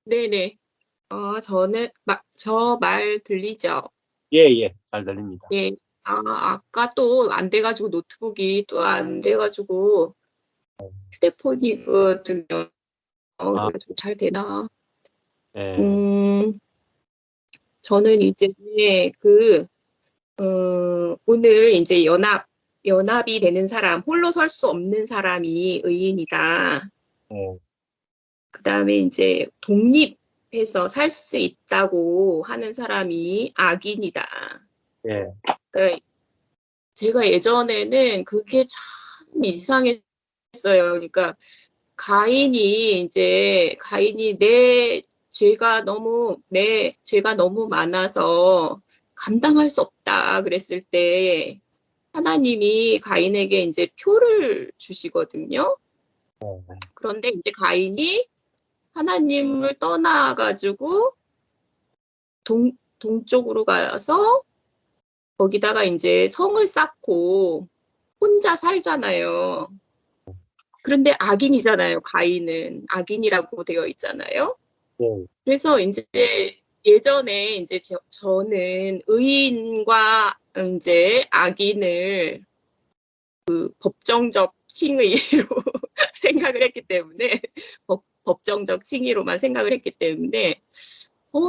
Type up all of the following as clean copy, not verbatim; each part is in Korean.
네네. 저는 저 말 들리죠? 예예. 잘 들립니다. 예. 아까 또 안 돼 가지고 노트북이 또 안 돼 가지고 휴대폰이거든요. 아 그래도 잘 되나? 예. 음 저는 이제 그 오늘 인제 연합이 되는 사람, 홀로 설 수 없는 사람이 의인이다. 예. 그다음에 인제 독립해서 살 수 있다고 하는 사람이 악인이다. 예. 그러니까 제가 예전에는 그게 참 이상했어요. 그러니까 가인이 내 죄가 너무 많아서 감당할 수 없다 그랬을 때 하나님이 가인에게 인제 표를 주시거든요. 네. 그런데 인제 가인이 하나님을 떠나 가지고 동쪽으로 가서 거기다가 인제 성을 쌓고 혼자 살잖아요. 그런데 악인이잖아요, 가인은. 악인이라고 되어 있잖아요. 예. 그래서 인제 예전에 인제 저는 의인과 인제 악인을 법정적 칭의로 생각을 했기 때문에 법정적 칭의로만 생각을 했기 때문에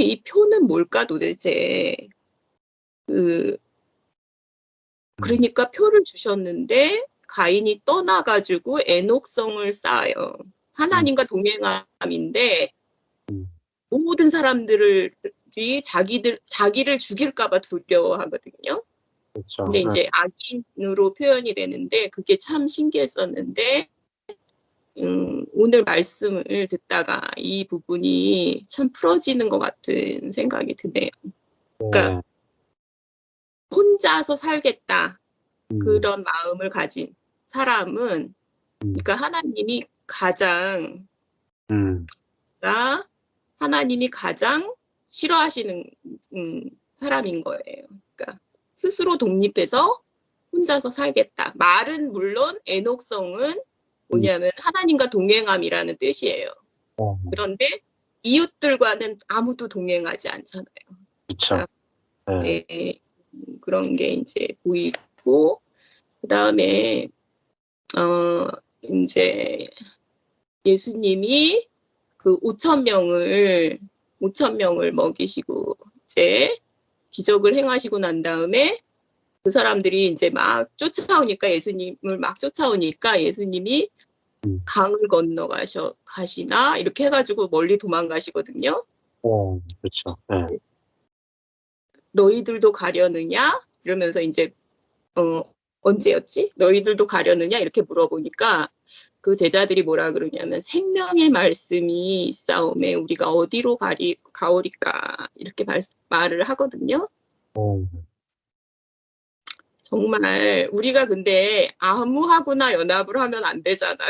'이 표는 뭘까 도대체.' 그 음. 그러니까 표를 주셨는데 가인이 떠나 가지고 애녹성을 쌓아요. 음. 하나님과 동행함인데 음. 모든 사람들을 이 자기를 죽일까 봐 두려워하거든요. 그렇죠. 근데 예. 인제 악인으로 표현이 되는데 그게 참 신기했었는데 오늘 말씀을 듣다가 이 부분이 참 풀어지는 것 같은 생각이 드네요. 그러니까 네. '혼자서 살겠다.' 음. 그런 마음을 가진 사람은 음. 그러니까 음. 나 하나님이 가장 싫어하시는 사람인 거예요. 그러니까 스스로 독립해서 혼자서 살겠다. 말은 물론 애녹성은 음. 뭐냐면 하나님과 동행함이라는 뜻이에요. 어 그런데 이웃들과는 아무도 동행하지 않잖아요. 그쵸. 그러니까 예. 네. 그런 게 인제 보이고 그다음에 어 인제 예수님이 그 5천 명을 먹이시고 이제 기적을 행하시고 난 다음에 그 사람들이 인제 예수님을 막 쫓아오니까 예수님이 음. "강을 건너 가시나?" 이렇게 해 가지고 멀리 도망가시거든요. 그렇죠. 예. "너희들도 가려느냐?" 이러면서 인제 어 "언제였지? 너희들도 가려느냐?" 이렇게 물어보니까 그 제자들이 뭐라 그러냐면 "생명의 말씀이 있사오매 우리가 어디로 가오리까." 이렇게 말을 하거든요. 어 정말 우리가 근데 아무하고나 연합을 하면 안 되잖아요.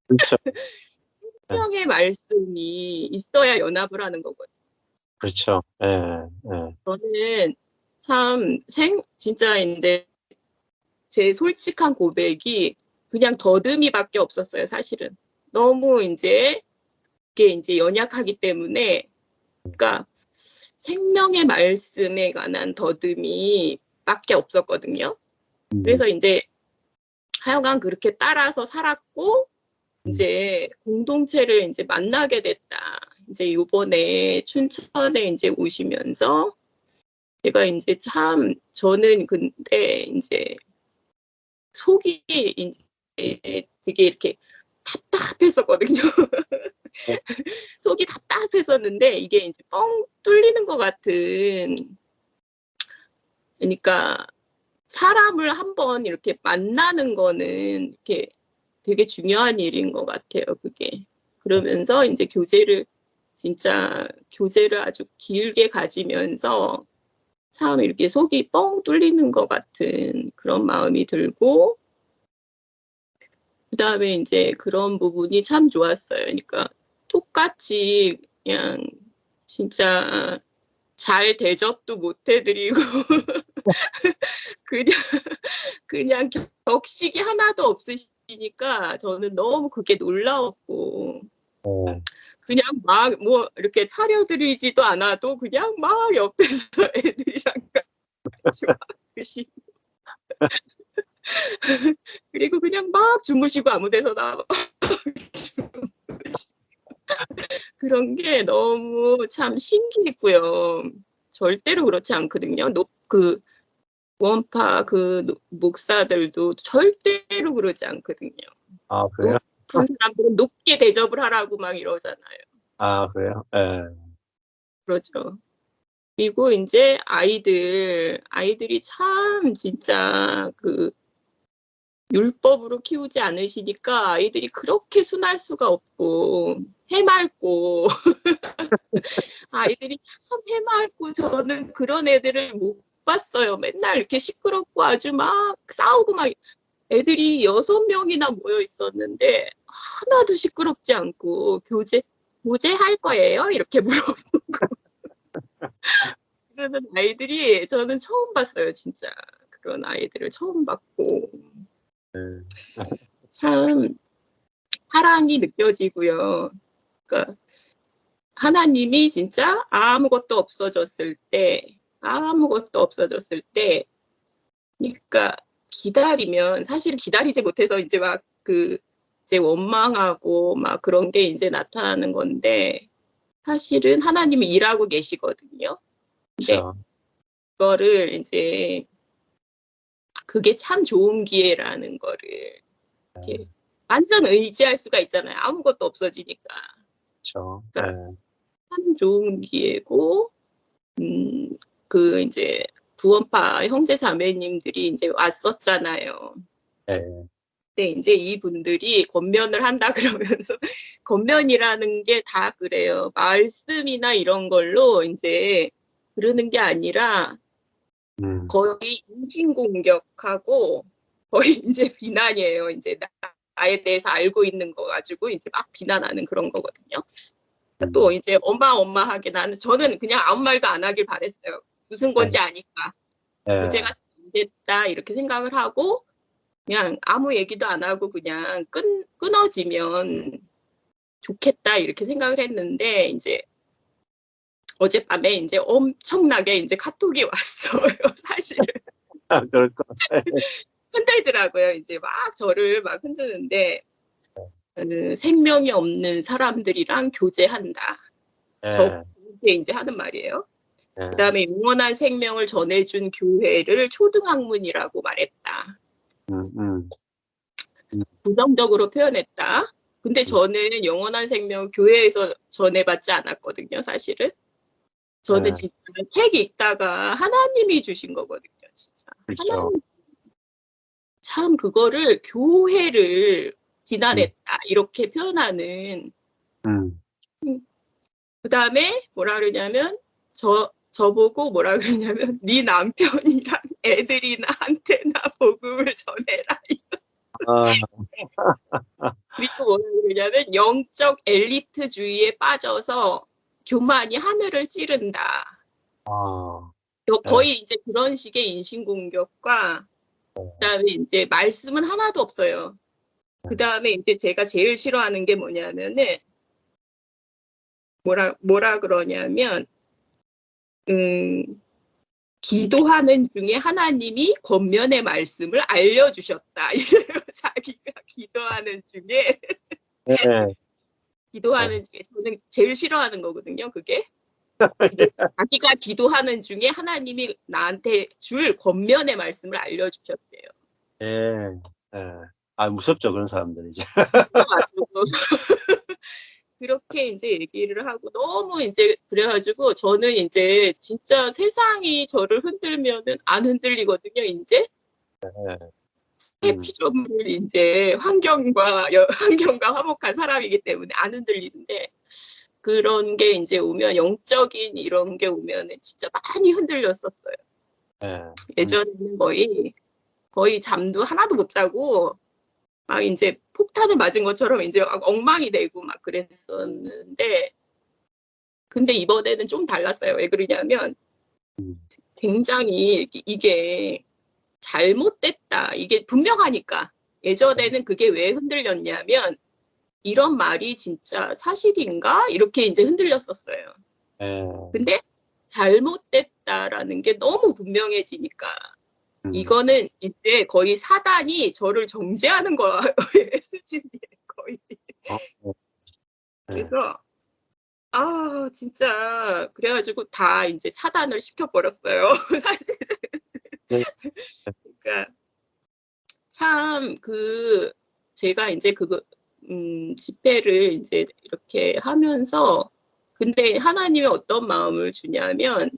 그렇죠. 예. 생명의 말씀이 있어야 연합을 하는 거거든요. 그렇죠. 예예. 예. 저는 참 진짜 인제 제 솔직한 고백이 그냥 더듬이밖에 없었어요 사실은. 너무 인제 그게 인제 연약하기 때문에 그러니까 생명의 말씀에 관한 더듬이 밖에 없었거든요. 음. 그래서 인제 하여간 그렇게 따라서 살았고 음. 인제 공동체를 인제 만나게 됐다. 인제 요번에 춘천에 인제 오시면서 제가 인제 참 저는 근데 인제 속이 인제 되게 이렇게 답답했었거든요. 어 속이 답답했었는데 이게 인제 뻥 뚫리는 것 같은 그니까 사람을 한번 이렇게 만나는 거는 이렇게 되게 중요한 일인 것 같아요 그게. 그러면서 인제 교제를 아주 길게 가지면서 참 이렇게 속이 뻥 뚫리는 것 같은 그런 마음이 들고 그다음에 인제 그런 부분이 참 좋았어요. 그러니까 똑같이 그냥 진짜 잘 대접도 못 해 드리고 그냥 그냥 격식이 하나도 없으시니까 저는 너무 그게 놀라웠고 예. 그냥 막 뭐 이렇게 차려드리지도 않아도 그냥 막 옆에서 애들이랑 같이 막 드시고 그리고 그냥 막 주무시고 아무 데서나 막 주무시고 그런 게 너무 참 신기했고요. 절대로 그렇지 않거든요. 원파 목사들도 절대로 그러지 않거든요. 아 그래요? 높은 사람들은 높게 대접을 하라고 막 이러잖아요. 아 그래요? 예. 그렇죠. 그리고 인제 아이들이 참 진짜 율법으로 키우지 않으시니까 아이들이 그렇게 순할 수가 없고 해맑고 아이들이 참 해맑고 저는 그런 애들을 못 봤어요. 맨날 이렇게 시끄럽고 아주 막 싸우고 막 애들이 6 명이나 모여 있었는데 하나도 시끄럽지 않고 "교제할 거예요?" 이렇게 물어보고 그러는 아이들이 저는 처음 봤어요 진짜. 그런 아이들을 처음 봤고 예. 참 사랑이 느껴지고요. 그러니까 하나님이 진짜 아무것도 없어졌을 때 그러니까 기다리면 사실은 기다리지 못해서 인제 막 이제 원망하고 막 그런 게 인제 나타나는 건데 사실은 하나님이 일하고 계시거든요. 근데 그쵸. 그거를 인제 그게 참 좋은 기회라는 거를 이렇게 완전 의지할 수가 있잖아요, 아무것도 없어지니까. 그쵸. 그러니까 예. 참 좋은 기회고 음 인제 구원파 형제 자매님들이 인제 왔었잖아요. 예. 근데 인제 이분들이 권면을 한다 그러면서 권면이라는 게 다 그래요. 말씀이나 이런 걸로 인제 그러는 게 아니라 음. 거의 인신공격하고 거의 인제 비난이에요. 인제 나에 대해서 알고 있는 거 가지고 이제 막 비난하는 그런 거거든요. 또 음. 이제 어마어마하게 저는 그냥 아무 말도 안 하길 바랬어요. 무슨 예. 건지 아니까. 예. '교제가 잘 됐다.' 이렇게 생각을 하고 그냥 아무 얘기도 안 하고 그냥 끊어지면 좋겠다 이렇게 생각을 했는데 인제 어젯밤에 인제 엄청나게 인제 카톡이 왔어요 사실은. 아 그럴 것 같아요. 흔들더라고요. 인제 막 저를 막 흔드는데 "생명이 없는 사람들이랑 교제한다." 예. 저한테 인제 하는 말이에요. 예. 그다음에 "영원한 생명을 전해 준 교회를 초등학문이라고 말했다." 음음. 음. 부정적으로 표현했다. 근데 음. 저는 영원한 생명 교회에서 전해 받지 않았거든요 사실은. 저는 예. 진짜 책 읽다가 하나님이 주신 거거든요 진짜. 그렇죠. 하나님 참 그거를 "교회를 음. 비난했다." 이렇게 표현하는 음. 음 그다음에 뭐라 그러냐면 저보고 뭐라 그러냐면 "네 남편이랑 애들이나 한테나 복음을 전해라." 아. 그리고 뭐라 그러냐면 "영적 엘리트주의에 빠져서 교만이 하늘을 찌른다." 아. 예. 거의 인제 그런 식의 인신공격과 그다음에 인제 말씀은 하나도 없어요. 예. 그다음에 인제 제가 제일 싫어하는 게 뭐냐면은 뭐라 그러냐면 음 "기도하는 중에 하나님이 권면의 말씀을 알려주셨다." 이래요. 자기가 예. 예. 기도하는 중에 저는 제일 싫어하는 거거든요 그게. 자기가 기도하는 중에 하나님이 나한테 줄 권면의 말씀을 알려주셨대요. 예. 예. 아 무섭죠 그런 사람들 이제. 무서워 가지고 그렇게 인제 얘기를 하고 너무 인제 그래 가지고 저는 인제 진짜 세상이 저를 흔들면은 안 흔들리거든요 인제. 예. 새 음. 피조물 인제 환경과 화목한 사람이기 때문에 안 흔들리는데 그런 게 인제 오면 영적인 이런 게 오면은 진짜 많이 흔들렸었어요. 예. 예전에는 거의 잠도 하나도 못 자고 막 인제 폭탄을 맞은 것처럼 인제 막 엉망이 되고 막 그랬었는데 근데 이번에는 좀 달랐어요. 왜 그러냐면 음. 굉장히 이게 '잘못됐다.' 이게 분명하니까. 예전에는 그게 왜 흔들렸냐면 이런 말이 진짜 사실인가? 이렇게 이제 흔들렸었어요. 예. 근데 잘못됐다라는 게 너무 분명해지니까 이거는 이제 거의 사단이 저를 정죄하는 거의 수준이에요, 거의. 어 네. 네. 그래서 진짜 그래 가지고 다 인제 차단을 시켜 버렸어요, 사실. 네. 그러니까 참 제가 인제 집회를 인제 이렇게 하면서 근데 하나님이 어떤 마음을 주냐면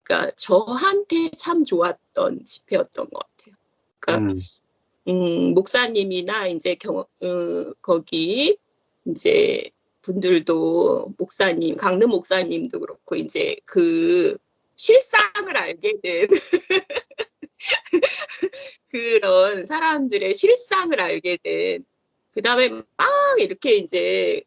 그러니까 저한테 참 좋았던 집회였던 것 같아요. 그러니까 음. 목사님이나 인제 거기 인제 분들도 목사님 강릉 목사님도 그렇고 인제 실상을 알게 된 그런 사람들의 실상을 알게 된 그다음에 막 이렇게 인제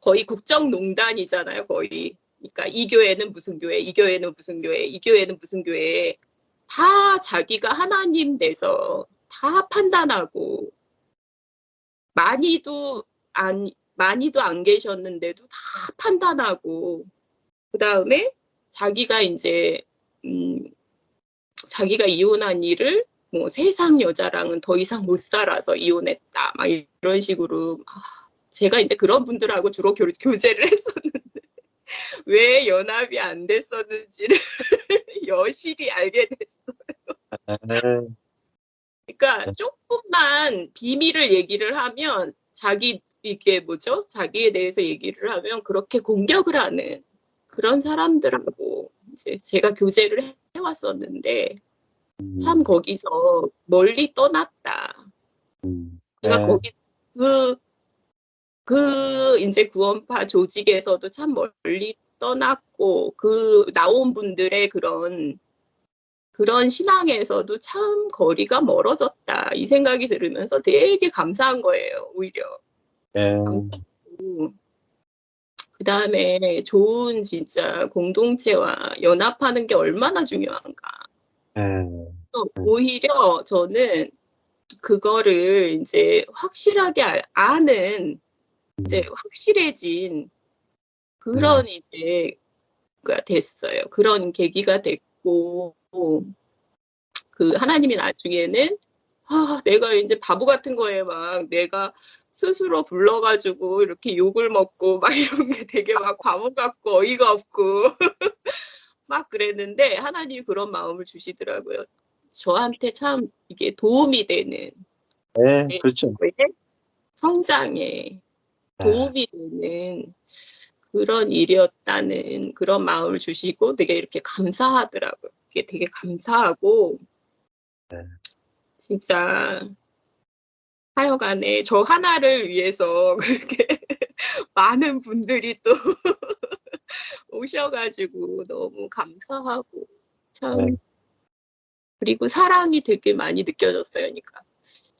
거의 국정농단이잖아요, 거의. 그러니까 이 교회는 무슨 교회, 이 교회는 무슨 교회, 이 교회는 무슨 교회 다 자기가 하나님 돼서 다 판단하고 많이도 많이도 안 계셨는데도 다 판단하고 그다음에 자기가 인제 음 자기가 이혼한 일을 뭐 "세상 여자랑은 더 이상 못 살아서 이혼했다." 막 이런 식으로 제가 인제 그런 분들하고 주로 교제를 했었는데 왜 연합이 안 됐었는지를 여실히 알게 됐어요. 예. 그러니까 네. 쪼끔만 비밀을 얘기를 하면 이게 뭐죠? 자기에 대해서 얘기를 하면 그렇게 공격을 하는 그런 사람들하고 이제 제가 교제를 해 왔었는데 참 음. 거기서 멀리 떠났다. 제가 예. 거기 그 인제 구원파 조직에서도 참 멀리 떠났고 나온 분들의 그런 신앙에서도 '참 거리가 멀어졌다.' 이 생각이 들으면서 되게 감사한 거예요, 오히려. 예. 감사하고 그다음에 좋은 진짜 공동체와 연합하는 게 얼마나 중요한가. 예. 또 오히려 저는 그거를 인제 확실하게 아는 이제 음. 확실해진 네. 그런 이제 가 됐어요. 그런 계기가 됐고 하나님이 나중에는 내가 인제 바보 같은 거에 막 내가 스스로 불러 가지고 이렇게 욕을 먹고 막 이런 게 되게 막 바보 같고 어이가 없고 막 그랬는데 하나님이 그런 마음을 주시더라고요. 저한테 참 이게 도움이 되는 예. 제 그렇죠. 성장에 예. 도움이 되는 그런 일이었다는 그런 마음을 주시고 되게 이렇게 감사하더라고요. 그게 되게 감사하고 네. 진짜 하여간에 저 하나를 위해서 그렇게 많은 분들이 또 오셔 가지고 너무 감사하고 예. 참 그리고 사랑이 되게 많이 느껴졌어요. 그러니까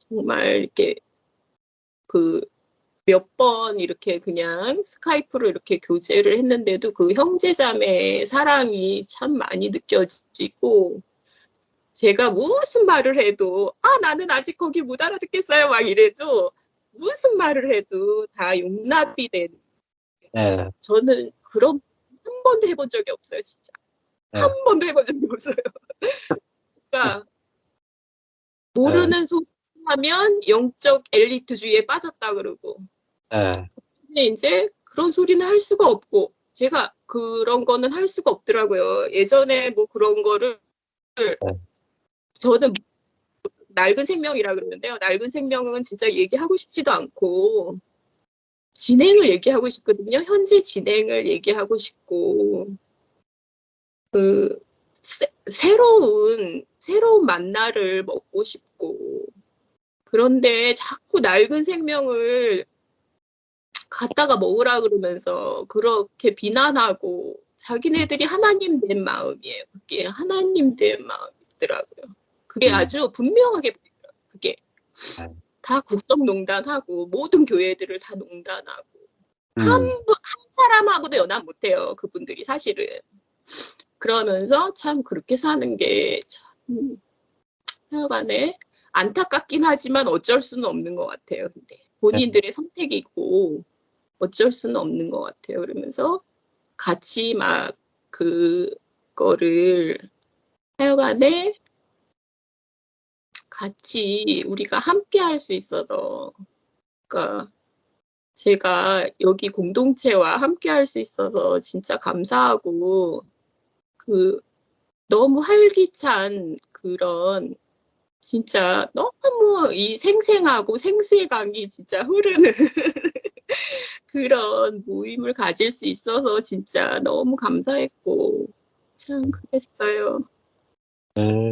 정말 이렇게 그 몇 번 이렇게 그냥 스카이프로 이렇게 교제를 했는데도 그 형제자매의 사랑이 참 많이 느껴지고 제가 무슨 말을 해도 나는 아직 거기 못 알아듣겠어요." 막 이래도 무슨 말을 해도 다 용납이 되는 예. 저는 그런 한 번도 해본 적이 없어요 진짜. 한 예. 번도 해본 적이 없어요. 그러니까 예. 모르는 소리 하면 영적 엘리트주의에 빠졌다 그러고 예. 근데 인제 그런 소리는 할 수가 없고 제가 그런 거는 할 수가 없더라고요. 예전에 뭐 그런 거를 예. 저는 낡은 생명이라 그러는데요. 낡은 생명은 진짜 얘기하고 싶지도 않고 진행을 얘기하고 싶거든요. 현재 진행을 얘기하고 싶고 그 새로운 만나를 먹고 싶고 그런데 자꾸 낡은 생명을 갖다가 먹으라 그러면서 그렇게 비난하고 자기네들이 하나님 된 마음이에요. 그게 하나님 된 마음이더라고요. 그게 음. 아주 분명하게 보이더라고요. 그게 예. 다 국정농단하고 모든 교회들을 다 농단하고 음. 한 사람하고도 연합 못 해요, 그분들이 사실은. 그러면서 참 그렇게 사는 게 참 하여간에 안타깝긴 하지만 어쩔 수는 없는 것 같아요 근데. 네. 본인들의 선택이고 어쩔 수는 없는 것 같아요. 그러면서 같이 막 그거를 하여간에 같이 우리가 함께 할 수 있어서, 그러니까 제가 여기 공동체와 함께 할 수 있어서 진짜 감사하고, 그 너무 활기찬 그런, 진짜 너무 이 생생하고 생수의 강이 진짜 흐르는 그런 모임을 가질 수 있어서 진짜 너무 감사했고 참 그랬어요. 네.